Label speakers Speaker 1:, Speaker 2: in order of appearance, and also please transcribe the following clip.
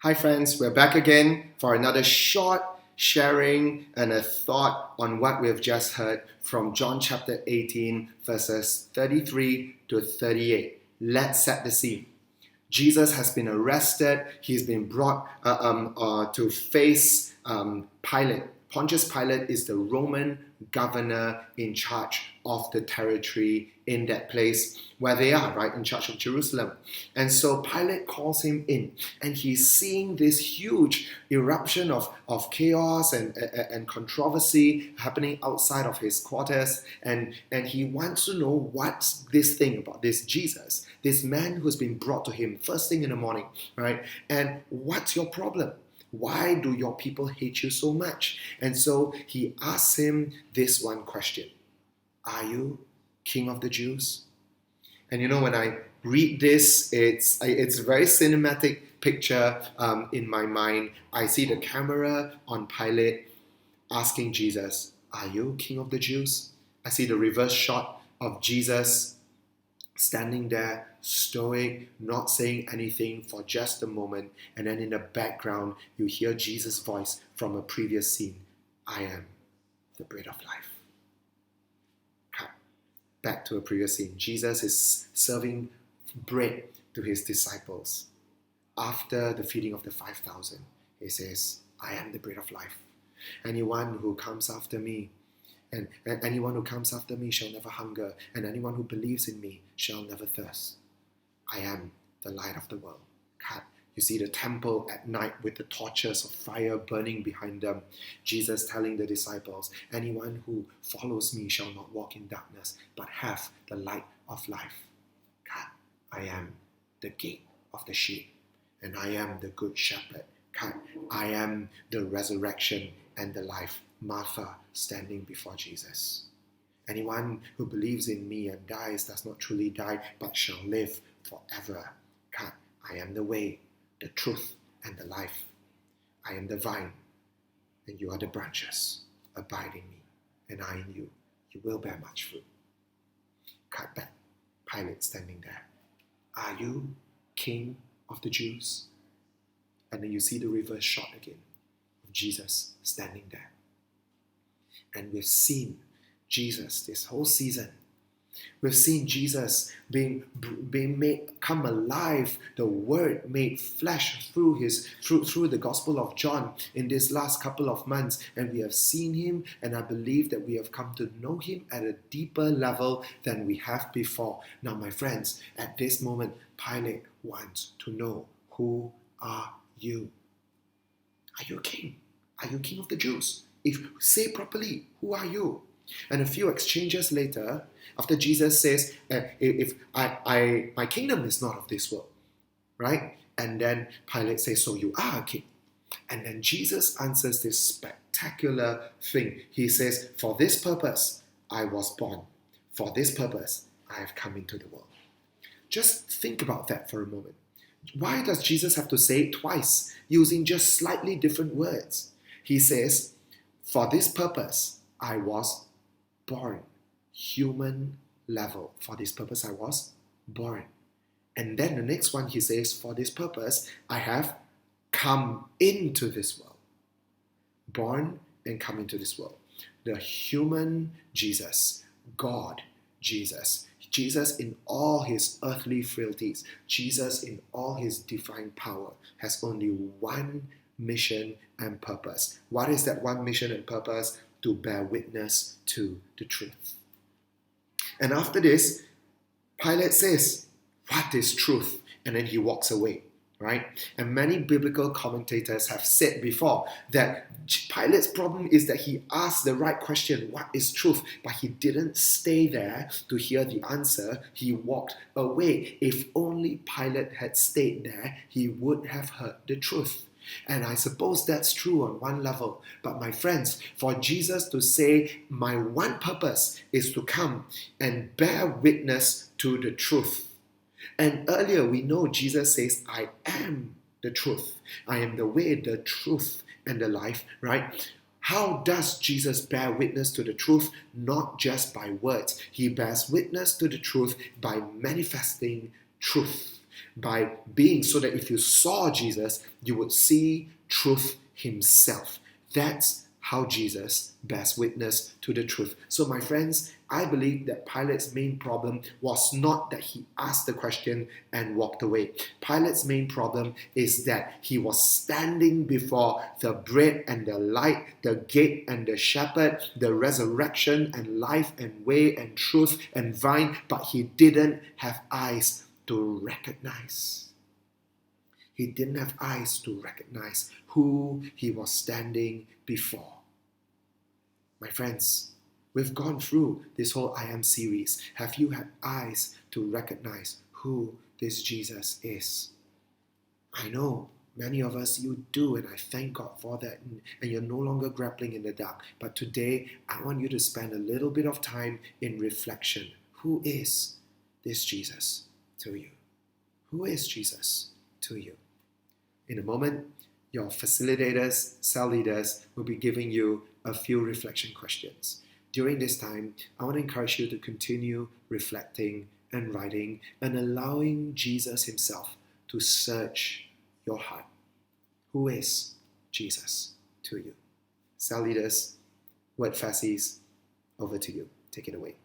Speaker 1: Hi friends, we're back again for another short sharing and a thought on what we've just heard from John chapter 18 verses 33 to 38. Let's set the scene. Jesus has been arrested. He's been brought to face Pilate. Pontius Pilate is the Roman governor in charge of the territory in that place where they are, right, in charge of Jerusalem. And so Pilate calls him in, and he's seeing this huge eruption of chaos and controversy happening outside of his quarters, and he wants to know what's this thing about this Jesus, this man who's been brought to him first thing in the morning, right? And what's your problem? Why do your people hate you so much? And so he asks him this one question: Are you King of the Jews? And you know, when I read this, it's a very cinematic picture in my mind. I see the camera on Pilate asking Jesus, "Are you King of the Jews?" I see the reverse shot of Jesus standing there, stoic, not saying anything for just a moment, and then in the background, you hear Jesus' voice from a previous scene: "I am the bread of life." Cut back to a previous scene. Jesus is serving bread to his disciples. After the feeding of the 5,000, he says, "I am the bread of life. Anyone who comes after me, and anyone who comes after me shall never hunger, and anyone who believes in me shall never thirst. I am the light of the world." Cut. You see the temple at night with the torches of fire burning behind them. Jesus telling the disciples, "Anyone who follows me shall not walk in darkness, but have the light of life." Cut. I am the gate of the sheep, and I am the good shepherd. Cut. I am the resurrection and the life. Martha standing before Jesus. "Anyone who believes in me and dies does not truly die, but shall live forever." Cut. I am the way, the truth, and the life. I am the vine, and you are the branches. Abide in me, and I in you. You will bear much fruit. Cut back. Pilate standing there. "Are you King of the Jews?" And then you see the reverse shot again of Jesus standing there. And we've seen Jesus this whole season. We've seen Jesus being made come alive, the Word made flesh through the Gospel of John in this last couple of months, and we have seen him, and I believe that we have come to know him at a deeper level than we have before. Now, my friends, at this moment, Pilate wants to know, who are you? Are you king? Are you King of the Jews? If say properly, who are you? And a few exchanges later, after Jesus says, "If my kingdom is not of this world," right? And then Pilate says, "So you are a king." And then Jesus answers this spectacular thing. He says, "For this purpose I was born. For this purpose I have come into the world." Just think about that for a moment. Why does Jesus have to say it twice, using just slightly different words? He says, "For this purpose, I was born." Human level. For this purpose, I was born. And then the next one, he says, "For this purpose, I have come into this world." Born and come into this world. The human Jesus, God Jesus. Jesus in all his earthly frailties, Jesus in all his divine power, has only one mission and purpose. What is that one mission and purpose? To bear witness to the truth. And after this, Pilate says, "What is truth?" And then he walks away, right? And many biblical commentators have said before that Pilate's problem is that he asked the right question, what is truth? But he didn't stay there to hear the answer. He walked away. If only Pilate had stayed there, he would have heard the truth. And I suppose that's true on one level. But my friends, for Jesus to say, "My one purpose is to come and bear witness to the truth." And earlier we know Jesus says, "I am the truth. I am the way, the truth, and the life," right? How does Jesus bear witness to the truth? Not just by words. He bears witness to the truth by manifesting truth. by being so that if you saw Jesus, you would see truth himself. That's how Jesus bears witness to the truth. So my friends, I believe that Pilate's main problem was not that he asked the question and walked away. Pilate's main problem is that he was standing before the bread and the light, the gate and the shepherd, the resurrection and life and way and truth and vine, but he didn't have eyes to recognize. He didn't have eyes to recognize who he was standing before. My friends, we've gone through this whole I Am series. Have you had eyes to recognize who this Jesus is? I know many of us, you do, and I thank God for that. And you're no longer grappling in the dark. But today, I want you to spend a little bit of time in reflection. Who is this Jesus to you? Who is Jesus to you? In a moment, your facilitators, cell leaders will be giving you a few reflection questions. During this time, I want to encourage you to continue reflecting and writing and allowing Jesus himself to search your heart. Who is Jesus to you? Cell leaders, word fassies, over to you. Take it away.